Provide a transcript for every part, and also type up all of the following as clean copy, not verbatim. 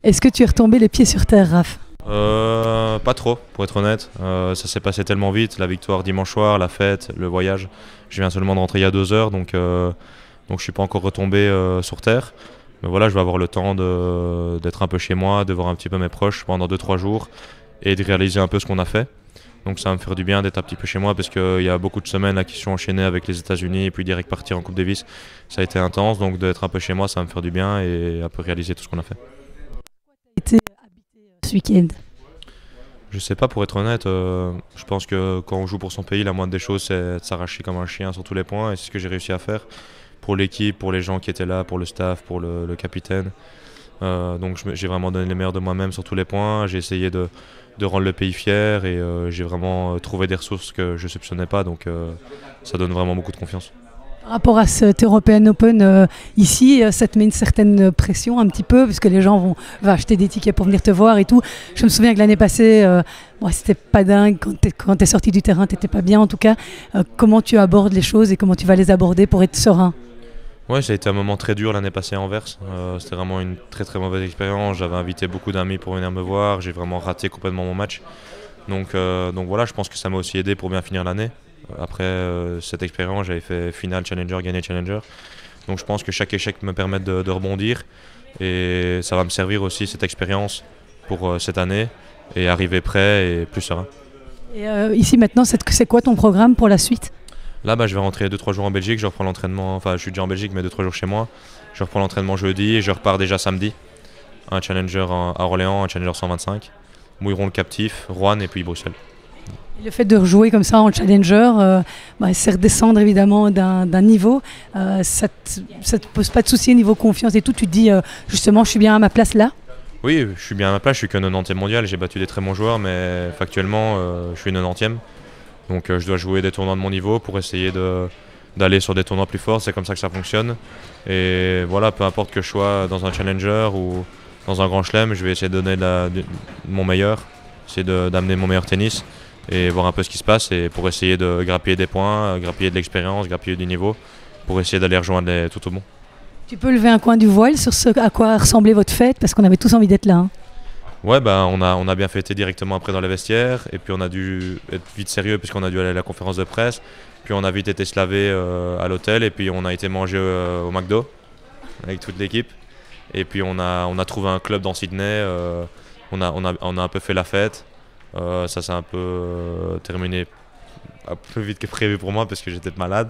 Est-ce que tu es retombé les pieds sur terre, Raph? Pas trop, pour être honnête. Ça s'est passé tellement vite, la victoire dimanche soir, la fête, le voyage. Je viens seulement de rentrer il y a 2 heures, donc je ne suis pas encore retombé sur terre. Mais voilà, je vais avoir le temps d'être un peu chez moi, de voir un petit peu mes proches pendant 2-3 jours et de réaliser un peu ce qu'on a fait. Donc ça va me faire du bien d'être un petit peu chez moi parce qu'il y a beaucoup de semaines là, qui sont enchaînées avec les États-Unis et puis direct partir en Coupe Davis. Ça a été intense, donc d'être un peu chez moi, ça va me faire du bien et un peu réaliser tout ce qu'on a fait. Été habité ce week-end. Je sais pas, pour être honnête, je pense que quand on joue pour son pays, la moindre des choses c'est de s'arracher comme un chien sur tous les points et c'est ce que j'ai réussi à faire pour l'équipe, pour les gens qui étaient là, pour le staff, pour le capitaine. Donc j'ai vraiment donné le meilleur de moi-même sur tous les points, j'ai essayé de rendre le pays fier et j'ai vraiment trouvé des ressources que je ne soupçonnais pas, donc ça donne vraiment beaucoup de confiance. Par rapport à cet European Open ici, ça te met une certaine pression un petit peu, parce que les gens vont acheter des tickets pour venir te voir et tout. Je me souviens que l'année passée, c'était pas dingue, quand tu es sorti du terrain, tu n'étais pas bien en tout cas. Comment tu abordes les choses et comment tu vas les aborder pour être serein? Ouais, ça a été un moment très dur l'année passée à Anvers. C'était vraiment une très très mauvaise expérience. J'avais invité beaucoup d'amis pour venir me voir. J'ai vraiment raté complètement mon match. Donc voilà, je pense que ça m'a aussi aidé pour bien finir l'année. Après cette expérience, j'avais fait finale Challenger, gagné Challenger. Donc je pense que chaque échec me permet de rebondir. Et ça va me servir aussi cette expérience pour cette année et arriver prêt et plus serein. Et ici maintenant, c'est quoi ton programme pour la suite? Là, je vais rentrer 2-3 jours en Belgique, je reprends l'entraînement, enfin je suis déjà en Belgique mais 2-3 jours chez moi. Je reprends l'entraînement jeudi et je repars déjà samedi. Un challenger à Orléans, un challenger 125, Mouilleron le Captif, Rouen et puis Bruxelles. Et le fait de rejouer comme ça en challenger, c'est redescendre évidemment d'un niveau. Ça te pose pas de soucis au niveau confiance et tout? Tu te dis justement je suis bien à ma place là? Oui, je suis bien à ma place, je suis que 90e mondial, j'ai battu des très bons joueurs mais factuellement je suis 90e. Donc je dois jouer des tournois de mon niveau pour essayer d'aller sur des tournois plus forts, c'est comme ça que ça fonctionne. Et voilà, peu importe que je sois dans un challenger ou dans un grand chelem, je vais essayer de donner mon meilleur, essayer d'amener mon meilleur tennis et voir un peu ce qui se passe et pour essayer de grappiller des points, grappiller de l'expérience, grappiller du niveau, pour essayer d'aller rejoindre tout au bon. Tu peux lever un coin du voile sur ce à quoi ressemblait votre fête, parce qu'on avait tous envie d'être là. Hein. Ouais, on a bien fêté directement après dans les vestiaires et puis on a dû être vite sérieux puisqu'on a dû aller à la conférence de presse, puis on a vite été se laver à l'hôtel et puis on a été manger au McDo avec toute l'équipe et puis on a trouvé un club dans Sydney, on a un peu fait la fête, ça s'est un peu terminé un peu vite que prévu pour moi parce que j'étais malade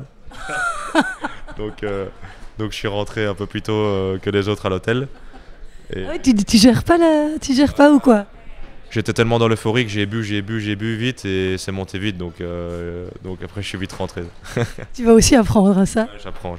donc je suis rentré un peu plus tôt que les autres à l'hôtel. Et... Ah ouais, tu gères pas ou quoi? J'étais tellement dans l'euphorie que j'ai bu vite et c'est monté vite, donc après je suis vite rentré. Tu vas aussi apprendre ça? J'apprends.